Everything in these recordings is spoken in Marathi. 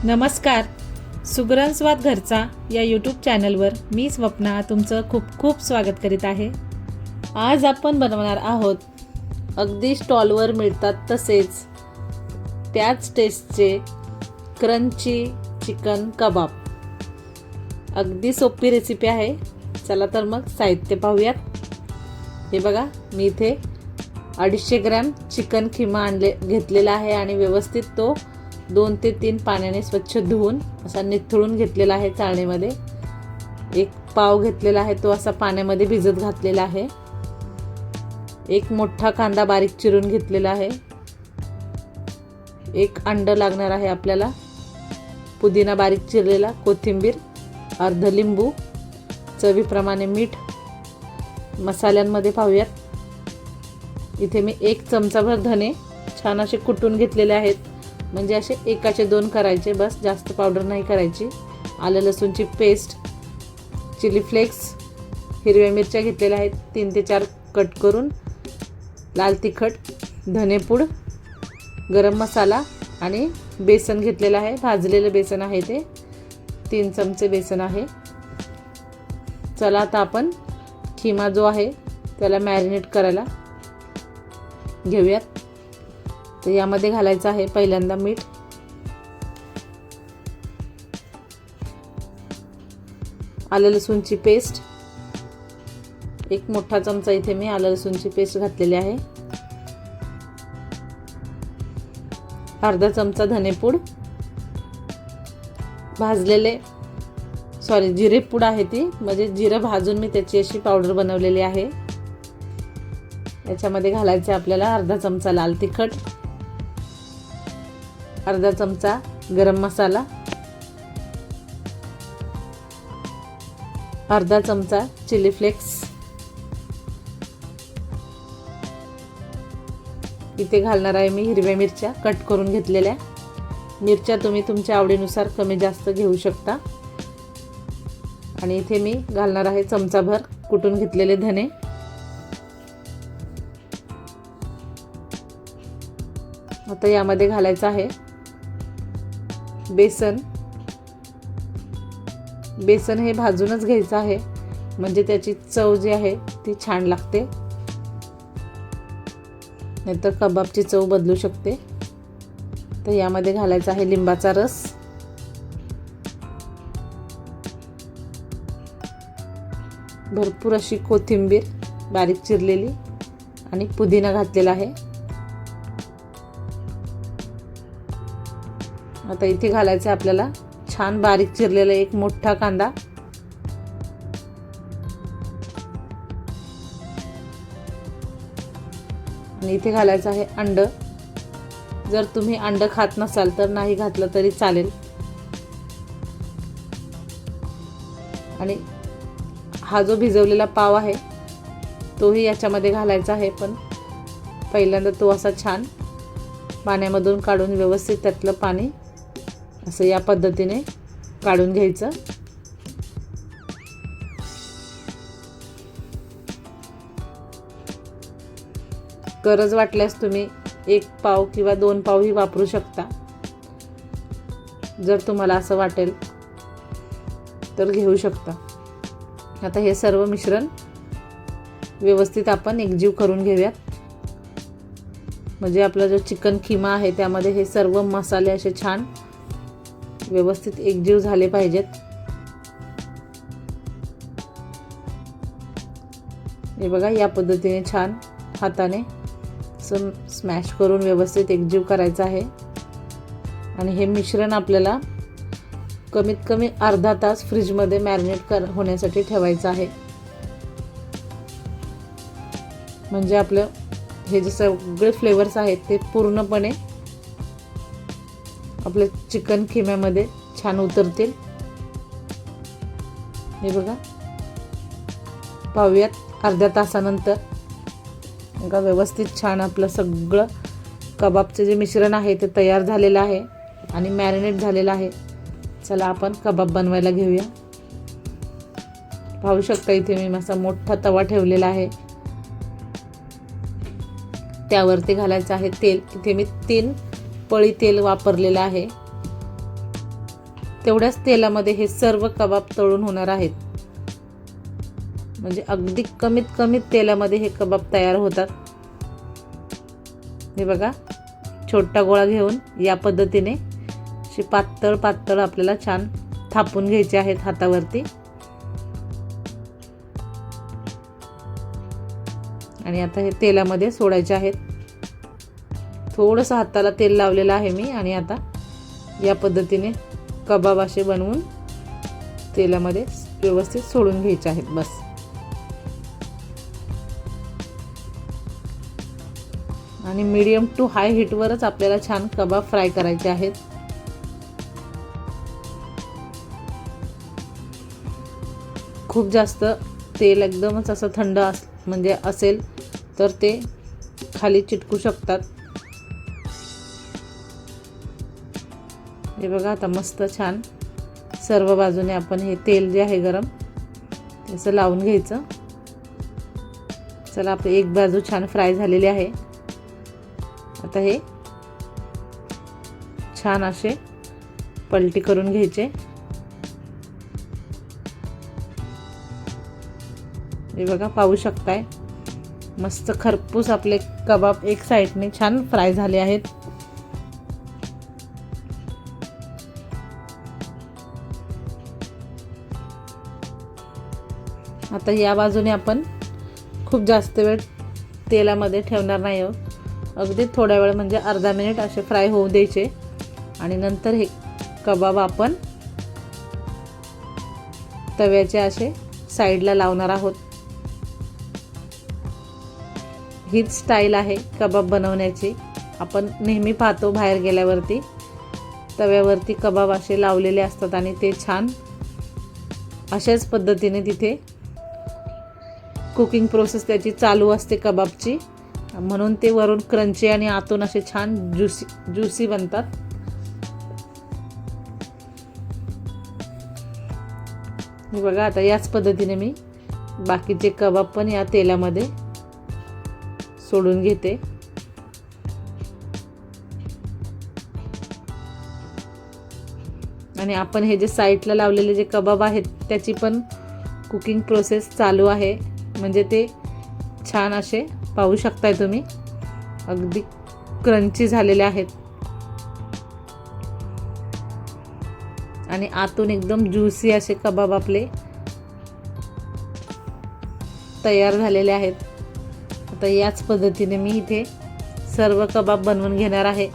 नमस्कार. सुगरण स्वाद घरचा या यूट्यूब चॅनलवर मी स्वप्ना तुमचं खूप खूप स्वागत करीत आहे. आज आपण बनवणार आहोत अगदी स्टॉलवर मिळतात तसेच त्याच टेस्टचे क्रंची चिकन कबाब. अगदी सोपी रेसिपी आहे. चला तर मग साहित्य पाहूयात. हे बघा, मी इथे 250 ग्रॅम चिकन खिमा घेतलेला आहे आणि व्यवस्थित तो 2 ते 3 पाण्याने स्वच्छ धुवून असा निथळून घेतलेला आहे चाळणीमध्ये. एक पाव घेतलेला आहे, तो असा पाण्यामध्ये भिजत घातलेला आहे. एक मोठा कांदा बारीक चिरून घेतलेला आहे. एक अंड लागणार आहे आपल्याला. पुदिना बारीक चिरलेला, कोथिंबीर, अर्ध लिंबू, चवीप्रमाणे मीठ. मसाल्यांमध्ये पाहूयात. इथे मी 1 चमचाभर धने छान असे कुटून घेतलेले आहेत. म्हणजे असे एकाचे 2 करायचे, बस, जास्त पावडर नाही करायची. आलं लसूणची पेस्ट, चिली फ्लेक्स, हिरव्या मिरच्या घेतलेल्या आहेत 3 ते 4 कट करून, लाल तिखट, धनेपूड, गरम मसाला आणि बेसन घेतलेलं आहे. भाजलेलं बेसन आहे ते 3 चमचे बेसन आहे. चला आता आपण खिमा जो आहे त्याला मॅरिनेट करायला घेऊयात. तर यामध्ये घालायचं आहे पहिल्यांदा मीठ, आलं लसूणची पेस्ट, 1 मोठा चमचा इथे मी आलं लसूणची पेस्ट घातलेली आहे. अर्धा चमचा धनेपूड, जिरेपूड आहे ती, म्हणजे जिरं भाजून मी त्याची अशी पावडर बनवलेली आहे. याच्यामध्ये घालायचं आपल्याला अर्धा चमचा लाल तिखट, अर्धा चमचा गरम मसाला, अर्धा चमचा चिली फ्लेक्स. इथे घालणार आहे मी हिरव्या मिरच्या कट करून घेतलेल्या. मिरच्या तुम्ही तुमच्या आवडीनुसार कमी जास्त घेऊ शकता. आणि इथे मी घालणार आहे चमचाभर कुटून घेतलेले धने. आता यामध्ये घालायचं आहे बेसन. बेसन हे भाजूनच घ्यायचं आहे, म्हणजे त्याची चव जी आहे ती छान लागते, नाहीतर कबाबची चव बदलू शकते. तर यामध्ये घालायचा आहे लिंबाचा रस, भरपूर अशी कोथिंबीर बारीक चिरलेली आणि पुदिना घातलेला आहे. आता इथे घालायचं आहे आपल्याला छान बारीक चिरलेला 1 मोठा कांदा, आणि इथे घालायचं आहे अंड. जर तुम्ही अंड खात नसाल तर नाही घातलं तरी चालेल. आणि हा जो भिजवलेला पाव आहे तोही याच्यामध्ये घालायचा आहे, पण पहिल्यांदा तो असा छान पाण्यामधून काढून व्यवस्थित त्यातलं पाणी असं या पद्धतीने काढून घ्यायचं. गरज वाटल्यास तुम्ही 1 पाव किंवा 2 पावही वापरू शकता. जर तुम्हाला असं वाटेल तर घेऊ शकता. आता हे सर्व मिश्रण व्यवस्थित आपण एकजीव करून घेऊयात. म्हणजे आपला जो चिकन खिमा आहे त्यामध्ये हे सर्व मसाले असे छान व्यवस्थित एकजीव झाले पाहिजेत. हे बघा, या पद्धतीने छान हाताने स्मॅश करून व्यवस्थित एकजीव करायचं आहे. आणि हे मिश्रण आपल्याला कमीत कमी अर्धा तास फ्रीजमध्ये मॅरिनेट होण्यासाठी ठेवायचं आहे. म्हणजे आपलं हे जे सगळे फ्लेवर्स आहेत ते पूर्णपणे आपल्या चिकन खिम्यामध्ये छान उतरतील. हे बघा, पाहूयात अर्ध्या तासानंतर बघा व्यवस्थित छान आपलं सगळं कबाबचं जे मिश्रण आहे ते तयार झालेलं आहे आणि मॅरिनेट झालेलं आहे. चला आपण कबाब बनवायला घेऊया. पाहू शकता इथे मी असा मोठा तवा ठेवलेला आहे. त्यावरती घालायचं आहे तेल. इथे मी 3 पळी तेल वापरलेलं आहे. तेवढ्याच तेलामध्ये हे सर्व कबाब तळून होणार आहेत. म्हणजे अगदी कमीत तेलामध्ये हे कबाब तयार होतात. हे बघा, छोटा गोळा घेऊन या पद्धतीने अशी पातळ आपल्याला छान थापून घ्यायचे आहेत हातावरती. आणि आता हे तेलामध्ये सोडायचे आहेत. थोडंसं हाताला तेल लावलेलं आहे मी. आणि आता या पद्धतीने कबाब असे बनवून तेलामध्ये व्यवस्थित सोडून घ्यायचे आहेत. बस. आणि मीडियम टू हाय हीटवरच आपल्याला छान कबाब फ्राय करायचे आहेत. खूप जास्त तेल एकदमच असं थंड म्हणजे असेल तर ते खाली चिटकू शकतात. हे बघा, आता मस्त छान सर्व बाजूने आपण हे तेल जे आहे गरम त्याचं लावून घ्यायचं. चला, आपली एक बाजू छान फ्राय झालेली आहे. आता हे छान असे पलटी करून घ्यायचे. हे बघा, पाहू शकताय मस्त खरपूस आपले कबाब एक साईडने छान फ्राय झाले आहेत. आता या बाजूने आपण खूप जास्त वेळ तेलामध्ये ठेवणार नाही आहोत. अगदी थोड्या वेळ म्हणजे अर्धा मिनिट असे फ्राय होऊ द्यायचे. आणि नंतर हे कबाब आपण तव्याचे असे साईडला लावणार आहोत. हीच स्टाईल आहे कबाब बनवण्याची. आपण नेहमी पाहतो बाहेर गेल्यावरती तव्यावरती कबाब असे लावलेले असतात आणि ते छान अशाच पद्धतीने तिथे कुकिंग प्रोसेस त्याची चालू असते कबाबची. म्हणून ते वरून क्रंची आणि आतून असे छान ज्युसी बनतात. हे बघा, आता याच पद्धतीने मी बाकीचे कबाब पण या तेलामध्ये सोडून घेते. आणि आपण हे जे साईडला लावलेले जे कबाब आहेत त्याची पण कुकिंग प्रोसेस चालू आहे. म्हणजे ते छान असे पाहू शकताय तुम्ही अगदी क्रंची झालेले आहेत आणि आतून एकदम ज्युसी असे कबाब आपले तयार झालेले आहेत. आता याच पद्धतीने मी इथे सर्व कबाब बनवून घेणार आहे.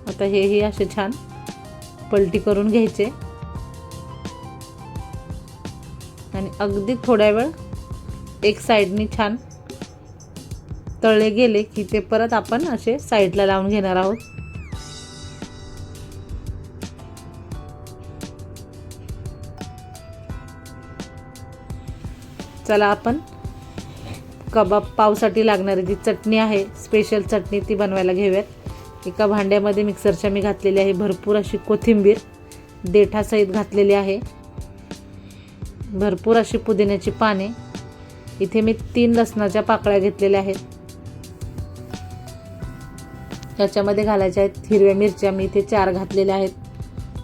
आता हेही असे छान पलटी करून घ्यायचे आणि अगदी थोड्या वेळ एक साईडनी छान तळले गेले की ते परत आपण असे साईडला लावून घेणार आहोत. चला, आपण कबाब पावसाठी लागणारी जी चटणी आहे स्पेशल चटणी ती बनवायला घेऊयात. एका भांड्यामध्ये मिक्सरच्या मी घातलेली आहे भरपूर अशी कोथिंबीर देठासहित घातलेली आहे. भरपूर अशी पुदिन्याची पाने. इथे मी 3 लसणाच्या पाकळ्या घेतलेल्या आहेत. याच्यामध्ये घालायच्या आहेत हिरव्या मिरच्या. मी इथे 4 घातलेल्या आहेत.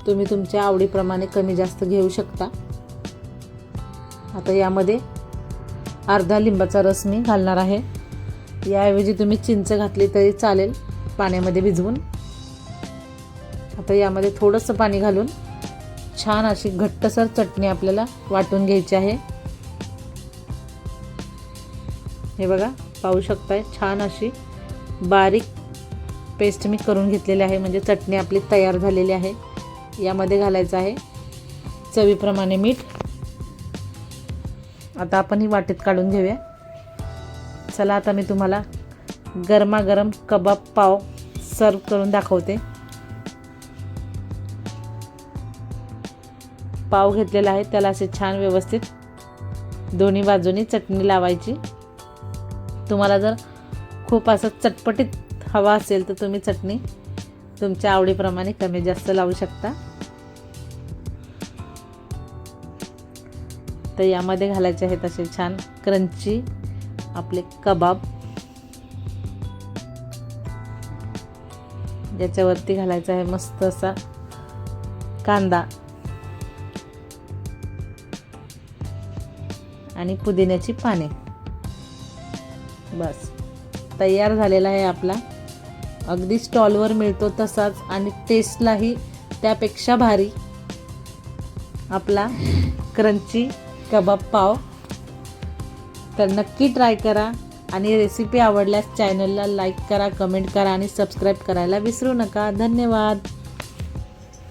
तुम्ही तुमच्या आवडीप्रमाणे कमी जास्त घेऊ शकता. आता यामध्ये अर्धा लिंबाचा रस मी घालणार आहे. याऐवजी तुम्ही चिंच घातली तरी चालेल पाण्यामध्ये भिजवून. आता यामध्ये थोडंसं पाणी घालून छान अशी घट्टसर चटणी आपल्याला वाटून घ्यायची आहे. हे बघा, पाहू शकताय छान अशी बारीक पेस्ट मी करून घेतलेली आहे. म्हणजे चटणी आपली तयार झालेली आहे. यामध्ये घालायचं आहे चवीप्रमाणे मीठ. आता आपण ही वाटीत काढून घेऊया. चला, आता मी तुम्हाला गरमागरम कबाब पाव सर्व करून दाखवते. पाव घेतलेला आहे त्याला असे छान व्यवस्थित दोन्ही बाजूनी चटणी लावायची. तुम्हाला जर खूप असं चटपटीत हवा असेल तर तुम्ही चटणी तुमच्या आवडीप्रमाणे कमी जास्त लावू शकता. तर यामध्ये घालायचे आहेत असे छान क्रंची आपले कबाब. याच्यावरती घालायचा आहे मस्त असा कांदा आणि पुदिन्याची पाने. बस तयार झालेला आहे आपला, अगदी स्टॉलवर मिळतो तसाच आणि टेस्टलाही त्यापेक्षा भारी आपला क्रंची कबाब पाव. तर नक्की ट्राय करा आणि रेसिपी आवडल्यास चॅनलला लाईक करा, कमेंट करा आणि सबस्क्राईब करायला विसरू नका. धन्यवाद.